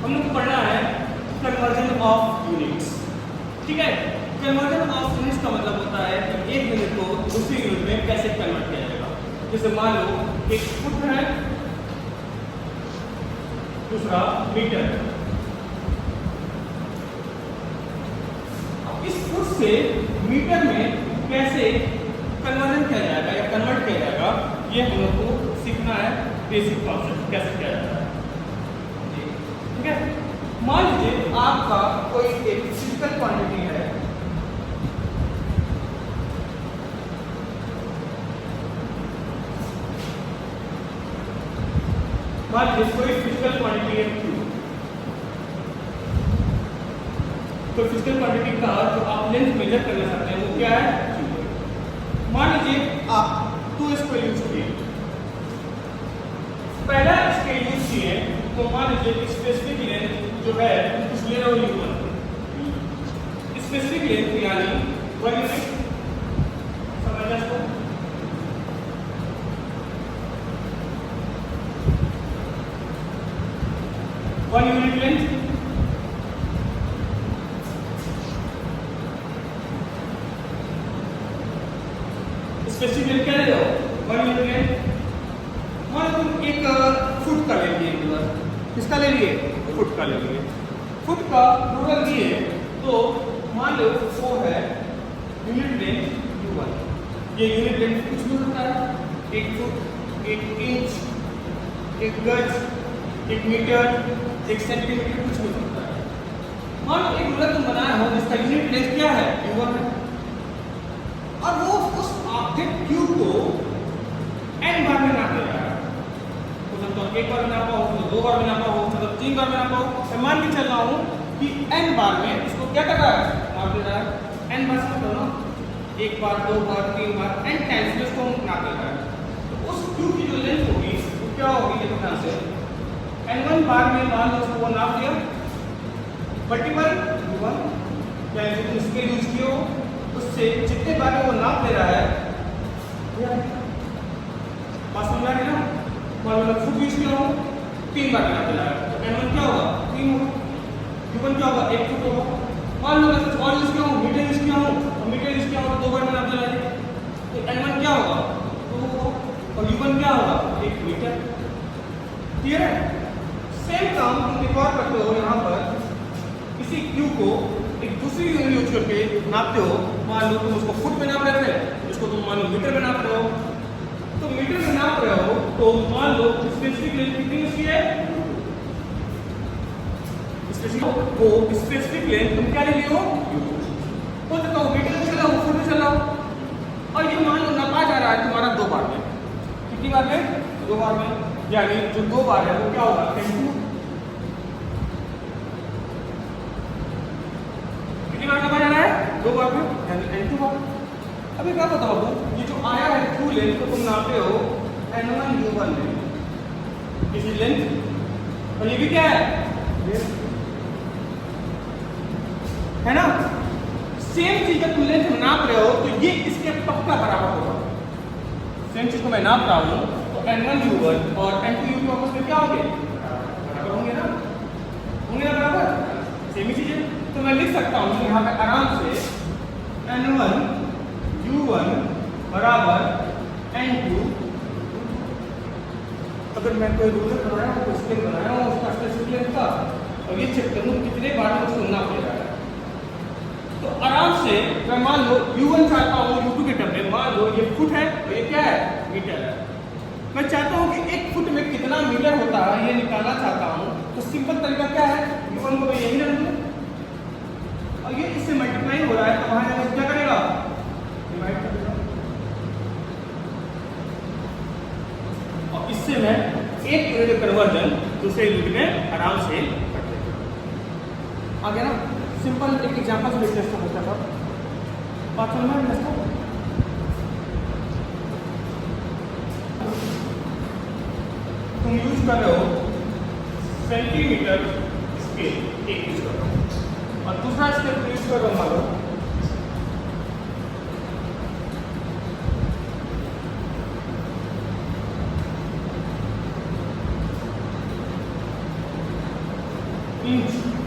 हम लोग पढ़ना है कन्वर्जन ऑफ यूनिट्स। ठीक है, कन्वर्जन ऑफ यूनिट्स का मतलब होता है कि एक यूनिट को दूसरी यूनिट में कैसे कन्वर्ट किया जाएगा। जैसे मान लो एक फुट है, दूसरा मीटर। अब इस फुट से मीटर में कैसे कन्वर्जन किया जाएगा या कन्वर्ट किया जाएगा, ये हम लोग को सीखना है। बेसिक कॉन्सेप्ट कैसे किया जाता है, ठीक है। मान लीजिए आपका कोई एक फिजिकल क्वांटिटी है, मान लीजिए कोई फिजिकल क्वांटिटी है Q। तो फिजिकल क्वांटिटी का जो आप लेंथ मेजर करना चाहते हैं वो क्या है, Q। मान लीजिए आप 2 स्क्वायर यूज किए, पहला स्केल यूज किए, तो मान लीजिए स्पेसिफिक लेंथ जो है कुछ ले रहा हूं U1, स्पेसिफिक लेंथ यानी 1 यूनिट, समझना इसको। One unit length, specific length क्या ले रहे हो, 1 यूनिट लेंथ। मान लो तुम एक फुट का ले लिए, किसका ले लिए, फुट का ले लिए। फुट का टोटल लिए तो मान लो वो है यूनिट लेंथ U1। ये यूनिट लेंथ कुछ भी होता है, 1 फुट, 1 इंच, 1 गज, 1 मीटर, 1 सेंटीमीटर, कुछ भी होता है। मान लो एक रूलर तुम बनाया हो जिसका यूनिट लेंथ क्या है, U1 है, और वो उस ऑब्जेक्ट Q को n बार में नाप ले रहा है। तो एक बार में नापा हो, तो 2 बार में नापा हो, मतलब 3 बार में नापा हो। मैं मान के चल रहा हूँ कि n बार में इसको क्या कर रहा है, नाप ले रहा है। n बार से मतलब ना 1 बार, 2 बार, 3 बार, n टाइम्स में इसको नाप ले रहा है। तो उस Q की जो लेंथ होगी वो क्या होगी, ये ध्यान से n1 बार में मान लो उसको वो नाप लिया, मल्टीपल U1 या तुम स्केल यूज किए हो, उससे जितने बार में वो नाप ले रहा है, बात समझ आ रही है ना। मान लो फुट यूज किया हूं, 3 बार नाप ले रहा है, तो n1 क्या होगा, 3 होगा। U1 क्या होगा, 1 फुट होगा। मान लो मैं और यूज किया हूं, मीटर यूज किया हूं, और मीटर यूज किया हूं तो 2 बार में नाप ले रहा है, तो n1 क्या होगा, 2 होगा, और U1 क्या होगा, 1 मीटर। क्लियर है। सेम काम तुम एक और करते हो, यहाँ पर किसी Q को एक दूसरी यूनिट यूज करके नापते हो। मान लो तुम उसको फुट में नाप रहे थे, इसको तुम मान लो मीटर में नाप रहे हो। तो मीटर में नाप रहे हो तो मान लो स्पेसिफिक लेंथ कितनी उसकी है, वो स्पेसिफिक लेंथ तुम क्या ले लियो, हो सकता हो मीटर में चलाओ, फुट में चलाओ, और ये मान लो नापा जा रहा है तुम्हारा 2 बार में। कितनी बार में, 2 बार में, यानी जो 2 बार है वो क्या होगा, n2। कितनी बार नापा जा रहा है, 2 बार में, यानी n2 बार। अभी क्या बताओ, ये जो आया है Q लेंथ को तुम नापे हो n1 U1 में, इसी लेंथ, और ये भी क्या है ना। सेम चीज का तुम लेंथ नाप रहे हो तो ये इसके पक्का बराबर होगा। सेम चीज को मैं नाप रहा हूं तो n1 U1 और n2 U2 आपस में क्या होंगे, बराबर होंगे ना, होंगे ना बराबर, सेम ही चीज है। तो मैं लिख सकता हूं यहाँ पे आराम से n1 U1 बराबर n2। अगर मैं कोई रूलर बनाया हूँ, स्केल बनाया हूँ उसका स्पेसिफिक लेंथ का, और ये चेक करूँ कितने बार में उसको नाप ले रहा है, तो आराम से मैं मान लो U1 चाहता हूँ U2 के टर्म में, मान लो ये फुट है और ये क्या है, मीटर है। मैं चाहता हूँ कि 1 फुट में कितना मीटर होता है ये निकालना चाहता हूँ। तो सिंपल तरीका क्या है, U1 को मैं यही रख दूँ और ये इससे मल्टीप्लाई हो रहा है, तो वहां जाकर क्या करेगा, डिवाइड कर देगा, और इससे मैं एक यूनिट कन्वर्जन दूसरे यूनिट में आराम से कर देगा। आ गया ना। सिंपल एक एग्जांपल से डिस्कस होता था, बात समझ में आ रहा है। तुम यूज कर रहे हो सेंटीमीटर स्केल, एक यूज कर रहे हो, और दूसरा स्केल यूज कर रहे हो इंच